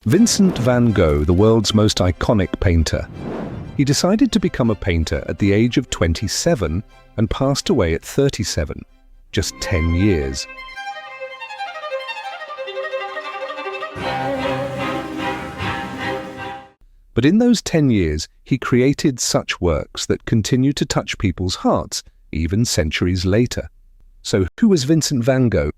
Vincent van Gogh, the world's most iconic painter. He decided to become a painter at the age of 27 and passed away at 37, just 10 years. But in those 10 years, he created such works that continue to touch people's hearts, even centuries later. So who was Vincent van Gogh?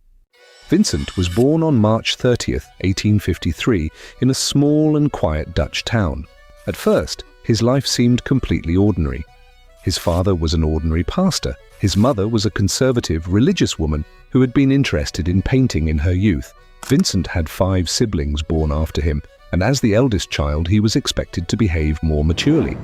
Vincent was born on March 30th, 1853, in a small and quiet Dutch town. At first, his life seemed completely ordinary. His father was an ordinary pastor. His mother was a conservative, religious woman who had been interested in painting in her youth. Vincent had 5 siblings born after him, and as the eldest child, he was expected to behave more maturely.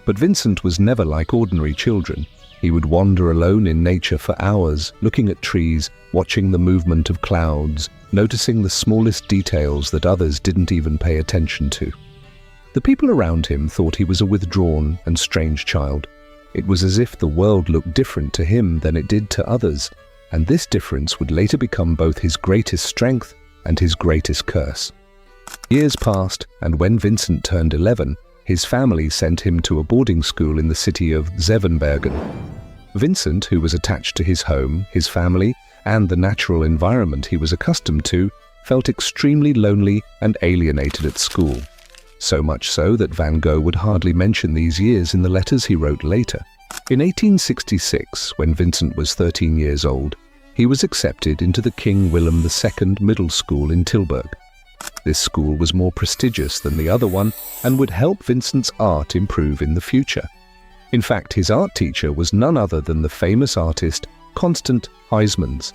But Vincent was never like ordinary children. He would wander alone in nature for hours, looking at trees, watching the movement of clouds, noticing the smallest details that others didn't even pay attention to. The people around him thought he was a withdrawn and strange child. It was as if the world looked different to him than it did to others, and this difference would later become both his greatest strength and his greatest curse. Years passed, and when Vincent turned 11, his family sent him to a boarding school in the city of Zevenbergen. Vincent, who was attached to his home, his family, and the natural environment he was accustomed to, felt extremely lonely and alienated at school. So much so that Van Gogh would hardly mention these years in the letters he wrote later. In 1866, when Vincent was 13 years old, he was accepted into the King Willem II Middle School in Tilburg. This school was more prestigious than the other one and would help Vincent's art improve in the future. In fact, his art teacher was none other than the famous artist Constant Huysmans.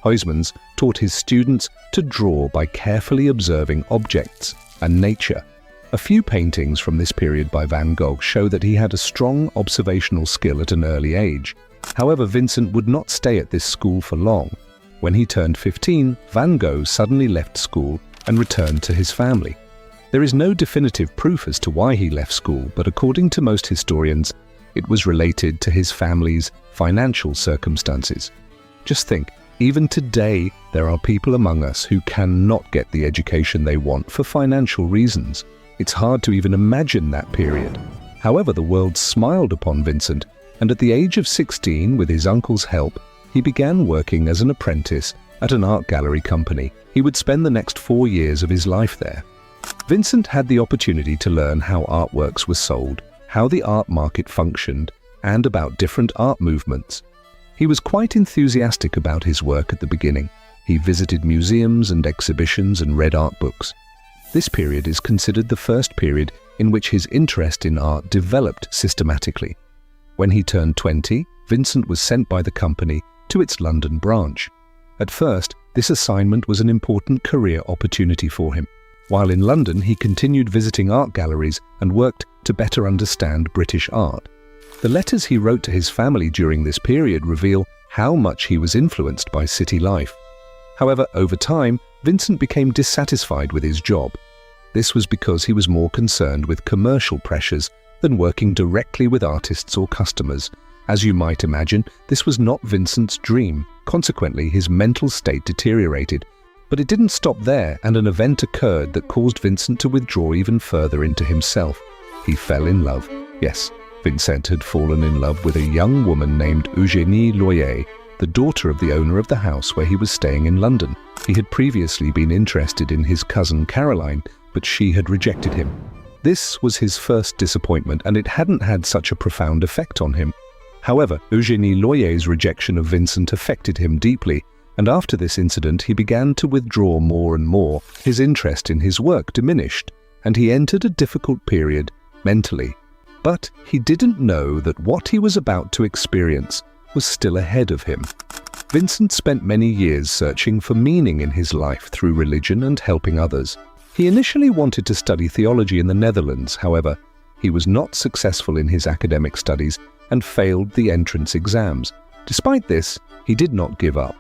Huysmans taught his students to draw by carefully observing objects and nature. A few paintings from this period by Van Gogh show that he had a strong observational skill at an early age. However, Vincent would not stay at this school for long. When he turned 15, Van Gogh suddenly left school and returned to his family. There is no definitive proof as to why he left school, but according to most historians, it was related to his family's financial circumstances. Just think, even today, there are people among us who cannot get the education they want for financial reasons. It's hard to even imagine that period. However, the world smiled upon Vincent, and at the age of 16, with his uncle's help, he began working as an apprentice at an art gallery company. He would spend the next 4 years of his life there. Vincent had the opportunity to learn how artworks were sold, how the art market functioned, and about different art movements. He was quite enthusiastic about his work at the beginning. He visited museums and exhibitions and read art books. This period is considered the first period in which his interest in art developed systematically. When he turned 20, Vincent was sent by the company to its London branch. At first, this assignment was an important career opportunity for him. While in London, he continued visiting art galleries and worked to better understand British art. The letters he wrote to his family during this period reveal how much he was influenced by city life. However, over time, Vincent became dissatisfied with his job. This was because he was more concerned with commercial pressures than working directly with artists or customers. As you might imagine, this was not Vincent's dream. Consequently, his mental state deteriorated. But it didn't stop there, and an event occurred that caused Vincent to withdraw even further into himself. He fell in love. Yes, Vincent had fallen in love with a young woman named Eugénie Loyer, the daughter of the owner of the house where he was staying in London. He had previously been interested in his cousin Caroline, but she had rejected him. This was his first disappointment, and it hadn't had such a profound effect on him. However, Eugénie Loyer's rejection of Vincent affected him deeply, and after this incident he began to withdraw more and more. His interest in his work diminished, and he entered a difficult period mentally. But he didn't know that what he was about to experience was still ahead of him. Vincent spent many years searching for meaning in his life through religion and helping others. He initially wanted to study theology in the Netherlands. However, he was not successful in his academic studies and failed the entrance exams. Despite this, he did not give up.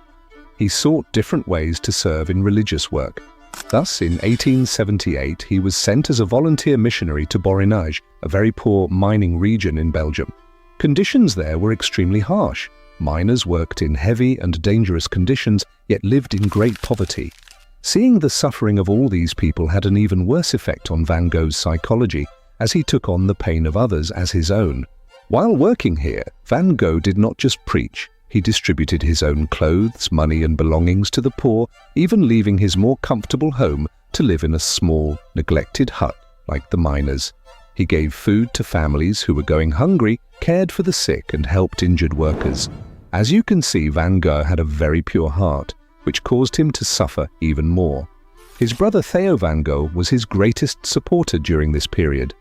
He sought different ways to serve in religious work. Thus, in 1878, he was sent as a volunteer missionary to Borinage, a very poor mining region in Belgium. Conditions there were extremely harsh. Miners worked in heavy and dangerous conditions, yet lived in great poverty. Seeing the suffering of all these people had an even worse effect on Van Gogh's psychology, as he took on the pain of others as his own. While working here, Van Gogh did not just preach. He distributed his own clothes, money and belongings to the poor, even leaving his more comfortable home to live in a small, neglected hut like the miners. He gave food to families who were going hungry, cared for the sick and helped injured workers. As you can see, Van Gogh had a very pure heart, which caused him to suffer even more. His brother Theo van Gogh was his greatest supporter during this period.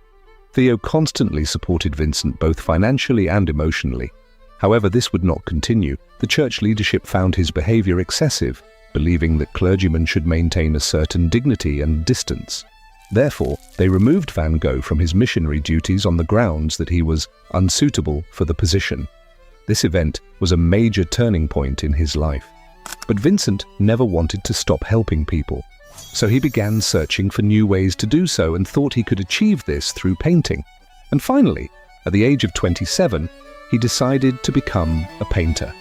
Theo constantly supported Vincent both financially and emotionally. However, this would not continue. The church leadership found his behavior excessive, believing that clergymen should maintain a certain dignity and distance. Therefore, they removed Van Gogh from his missionary duties on the grounds that he was unsuitable for the position. This event was a major turning point in his life. But Vincent never wanted to stop helping people. So he began searching for new ways to do so and thought he could achieve this through painting. And finally, at the age of 27, he decided to become a painter.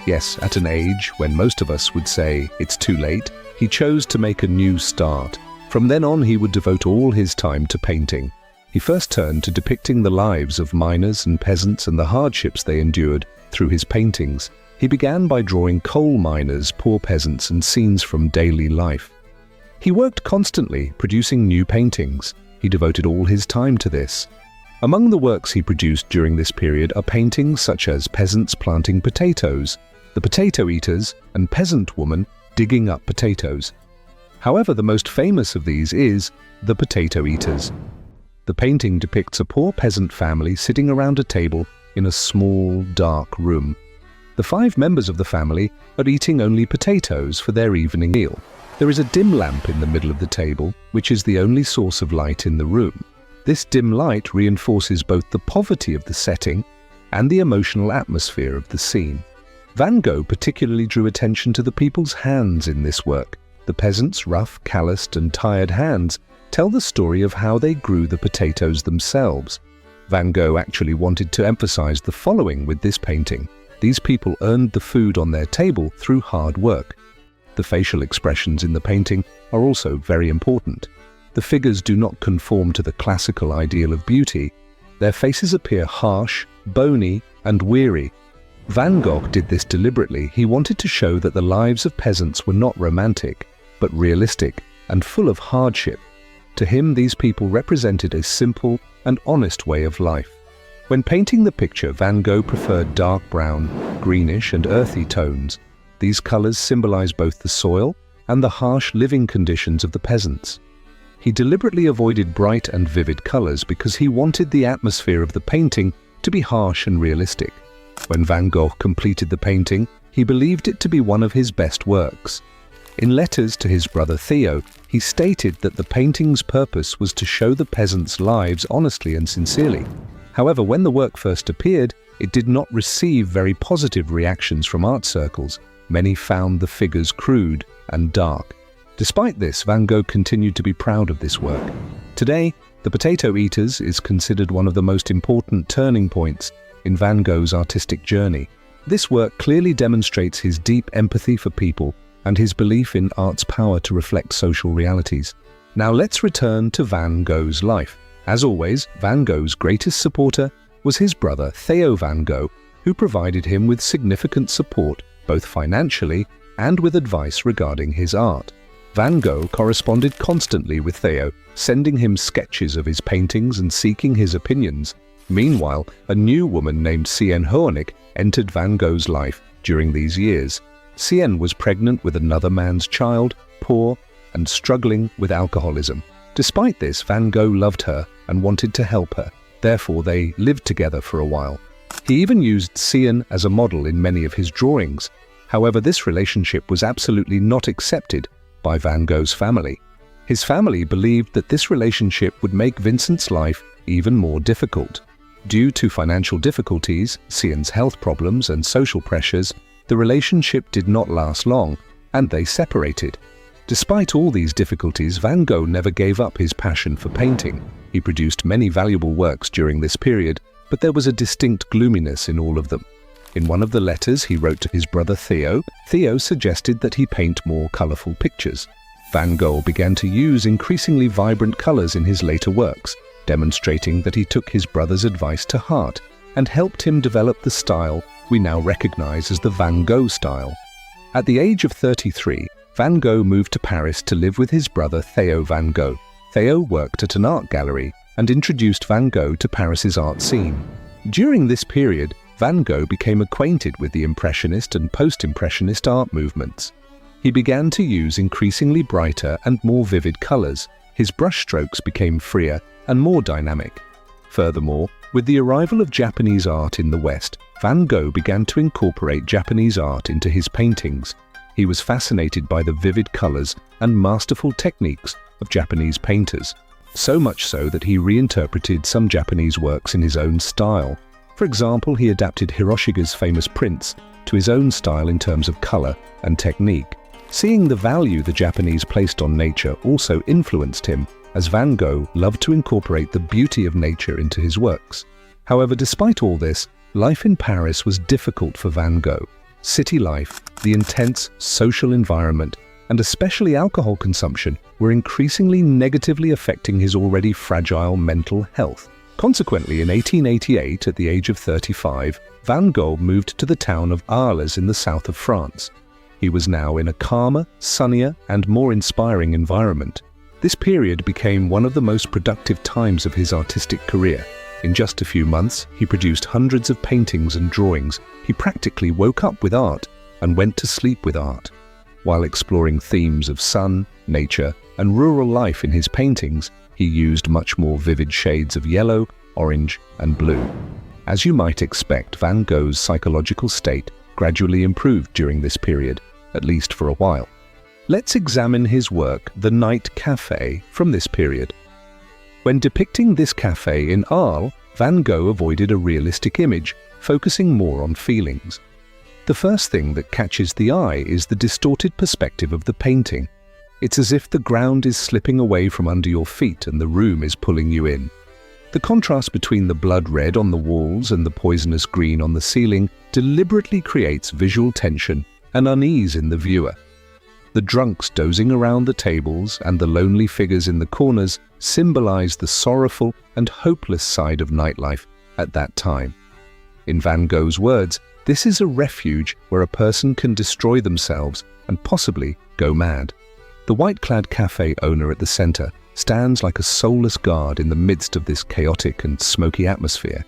Yes, at an age when most of us would say it's too late, he chose to make a new start. From then on, he would devote all his time to painting. He first turned to depicting the lives of miners and peasants and the hardships they endured through his paintings. He began by drawing coal miners, poor peasants, and scenes from daily life. He worked constantly, producing new paintings. He devoted all his time to this. Among the works he produced during this period are paintings such as Peasants Planting Potatoes, The Potato Eaters, and Peasant Woman Digging Up Potatoes. However, the most famous of these is The Potato Eaters. The painting depicts a poor peasant family sitting around a table in a small, dark room. The 5 members of the family are eating only potatoes for their evening meal. There is a dim lamp in the middle of the table, which is the only source of light in the room. This dim light reinforces both the poverty of the setting and the emotional atmosphere of the scene. Van Gogh particularly drew attention to the people's hands in this work. The peasants' rough, calloused and tired hands tell the story of how they grew the potatoes themselves. Van Gogh actually wanted to emphasize the following with this painting. These people earned the food on their table through hard work. The facial expressions in the painting are also very important. The figures do not conform to the classical ideal of beauty. Their faces appear harsh, bony, and weary. Van Gogh did this deliberately. He wanted to show that the lives of peasants were not romantic, but realistic and full of hardship. To him, these people represented a simple and honest way of life. When painting the picture, Van Gogh preferred dark brown, greenish, and earthy tones. These colors symbolize both the soil and the harsh living conditions of the peasants. He deliberately avoided bright and vivid colors because he wanted the atmosphere of the painting to be harsh and realistic. When Van Gogh completed the painting, he believed it to be one of his best works. In letters to his brother Theo, he stated that the painting's purpose was to show the peasants' lives honestly and sincerely. However, when the work first appeared, it did not receive very positive reactions from art circles. Many found the figures crude and dark. Despite this, Van Gogh continued to be proud of this work. Today, The Potato Eaters is considered one of the most important turning points in Van Gogh's artistic journey. This work clearly demonstrates his deep empathy for people and his belief in art's power to reflect social realities. Now let's return to Van Gogh's life. As always, Van Gogh's greatest supporter was his brother Theo van Gogh, who provided him with significant support both financially and with advice regarding his art. Van Gogh corresponded constantly with Theo, sending him sketches of his paintings and seeking his opinions. Meanwhile, a new woman named Sienne Hoornik entered Van Gogh's life during these years. Sienne was pregnant with another man's child, poor, and struggling with alcoholism. Despite this, Van Gogh loved her and wanted to help her. Therefore, they lived together for a while. He even used Sienne as a model in many of his drawings. However, this relationship was absolutely not accepted by Van Gogh's family. His family believed that this relationship would make Vincent's life even more difficult. Due to financial difficulties, Sienne's health problems and social pressures, the relationship did not last long, and they separated. Despite all these difficulties, Van Gogh never gave up his passion for painting. He produced many valuable works during this period, but there was a distinct gloominess in all of them. In one of the letters he wrote to his brother Theo, Theo suggested that he paint more colorful pictures. Van Gogh began to use increasingly vibrant colors in his later works, demonstrating that he took his brother's advice to heart and helped him develop the style we now recognize as the Van Gogh style. At the age of 33, Van Gogh moved to Paris to live with his brother Theo Van Gogh. Theo worked at an art gallery and introduced Van Gogh to Paris's art scene. During this period, Van Gogh became acquainted with the Impressionist and Post-Impressionist art movements. He began to use increasingly brighter and more vivid colors. His brushstrokes became freer and more dynamic. Furthermore, with the arrival of Japanese art in the West, Van Gogh began to incorporate Japanese art into his paintings. He was fascinated by the vivid colors and masterful techniques of Japanese painters, so much so that he reinterpreted some Japanese works in his own style. For example, he adapted Hiroshige's famous prints to his own style in terms of color and technique. Seeing the value the Japanese placed on nature also influenced him, as Van Gogh loved to incorporate the beauty of nature into his works. However, despite all this, life in Paris was difficult for Van Gogh. City life, the intense social environment, and especially alcohol consumption were increasingly negatively affecting his already fragile mental health. Consequently, in 1888, at the age of 35, Van Gogh moved to the town of Arles in the south of France. He was now in a calmer, sunnier, and more inspiring environment. This period became one of the most productive times of his artistic career. In just a few months, he produced hundreds of paintings and drawings. He practically woke up with art and went to sleep with art. While exploring themes of sun, nature, and rural life in his paintings, he used much more vivid shades of yellow, orange, and blue. As you might expect, Van Gogh's psychological state gradually improved during this period, at least for a while. Let's examine his work, The Night Café, from this period. When depicting this café in Arles, Van Gogh avoided a realistic image, focusing more on feelings. The first thing that catches the eye is the distorted perspective of the painting. It's as if the ground is slipping away from under your feet and the room is pulling you in. The contrast between the blood red on the walls and the poisonous green on the ceiling deliberately creates visual tension and unease in the viewer. The drunks dozing around the tables and the lonely figures in the corners symbolize the sorrowful and hopeless side of nightlife at that time. In Van Gogh's words, this is a refuge where a person can destroy themselves and possibly go mad. The white-clad cafe owner at the center stands like a soulless guard in the midst of this chaotic and smoky atmosphere.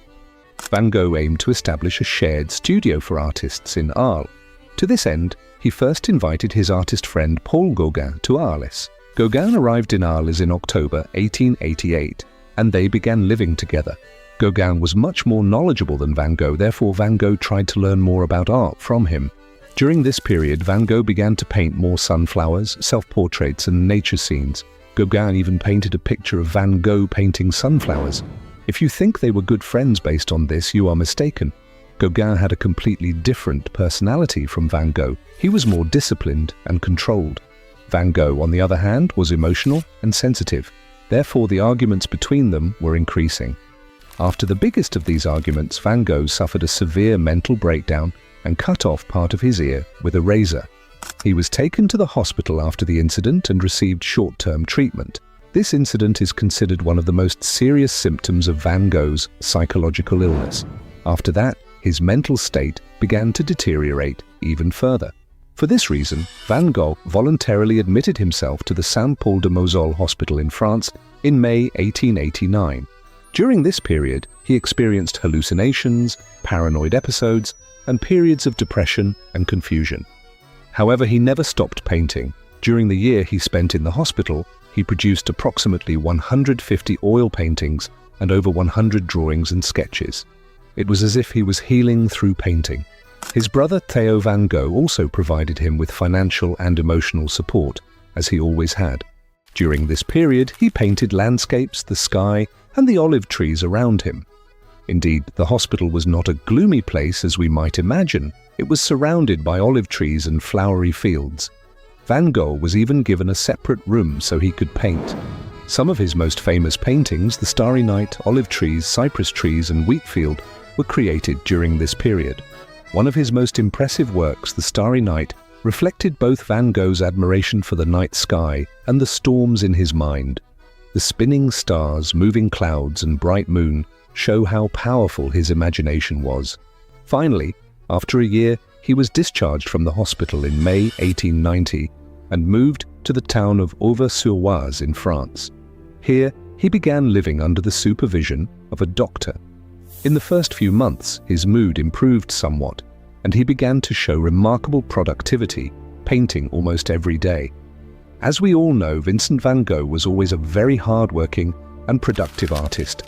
Van Gogh aimed to establish a shared studio for artists in Arles. To this end, he first invited his artist friend Paul Gauguin to Arles. Gauguin arrived in Arles in October 1888, and they began living together. Gauguin was much more knowledgeable than Van Gogh, therefore Van Gogh tried to learn more about art from him. During this period, Van Gogh began to paint more sunflowers, self-portraits, and nature scenes. Gauguin even painted a picture of Van Gogh painting sunflowers. If you think they were good friends based on this, you are mistaken. Gauguin had a completely different personality from Van Gogh. He was more disciplined and controlled. Van Gogh, on the other hand, was emotional and sensitive. Therefore, the arguments between them were increasing. After the biggest of these arguments, Van Gogh suffered a severe mental breakdown and cut off part of his ear with a razor. He was taken to the hospital after the incident and received short-term treatment. This incident is considered one of the most serious symptoms of Van Gogh's psychological illness. After that, his mental state began to deteriorate even further. For this reason, Van Gogh voluntarily admitted himself to the Saint-Paul-de-Moselle hospital in France in May 1889. During this period, he experienced hallucinations, paranoid episodes, and periods of depression and confusion. However, he never stopped painting. During the year he spent in the hospital, he produced approximately 150 oil paintings and over 100 drawings and sketches. It was as if he was healing through painting. His brother Theo Van Gogh also provided him with financial and emotional support, as he always had. During this period, he painted landscapes, the sky, and the olive trees around him. Indeed, the hospital was not a gloomy place as we might imagine. It was surrounded by olive trees and flowery fields. Van Gogh was even given a separate room so he could paint. Some of his most famous paintings, the Starry Night, olive trees, cypress trees, and wheat field, were created during this period. One of his most impressive works, the Starry Night, reflected both Van Gogh's admiration for the night sky and the storms in his mind. The spinning stars, moving clouds, and bright moon show how powerful his imagination was. Finally, after a year, he was discharged from the hospital in May 1890 and moved to the town of Auvers-sur-Oise in France. Here, he began living under the supervision of a doctor. In the first few months, his mood improved somewhat, and he began to show remarkable productivity, painting almost every day. As we all know, Vincent van Gogh was always a very hard-working and productive artist.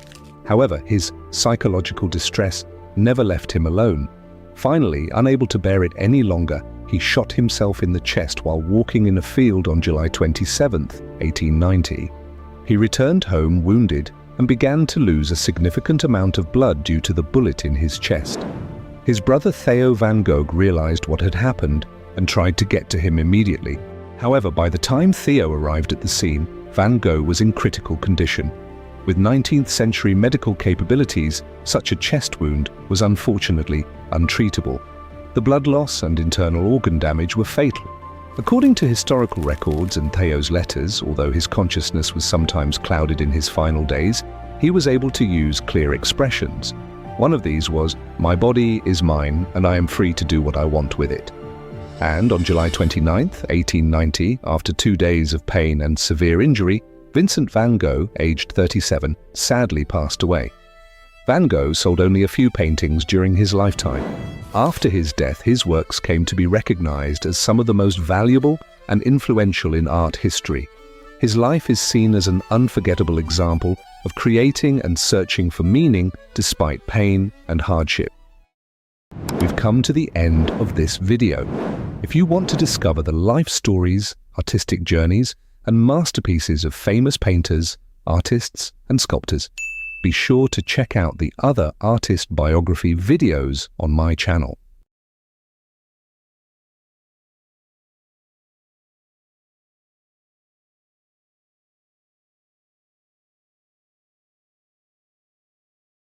However, his psychological distress never left him alone. Finally, unable to bear it any longer, he shot himself in the chest while walking in a field on July 27, 1890. He returned home wounded and began to lose a significant amount of blood due to the bullet in his chest. His brother Theo van Gogh realized what had happened and tried to get to him immediately. However, by the time Theo arrived at the scene, Van Gogh was in critical condition. With 19th century medical capabilities, such a chest wound was unfortunately untreatable. The blood loss and internal organ damage were fatal. According to historical records and Theo's letters, although his consciousness was sometimes clouded in his final days, he was able to use clear expressions. One of these was, "My body is mine, and I am free to do what I want with it." And on July 29, 1890, after 2 days of pain and severe injury, Vincent van Gogh, aged 37, sadly passed away. Van Gogh sold only a few paintings during his lifetime. After his death, his works came to be recognized as some of the most valuable and influential in art history. His life is seen as an unforgettable example of creating and searching for meaning despite pain and hardship. We've come to the end of this video. If you want to discover the life stories, artistic journeys, and masterpieces of famous painters, artists, and sculptors, be sure to check out the other artist biography videos on my channel.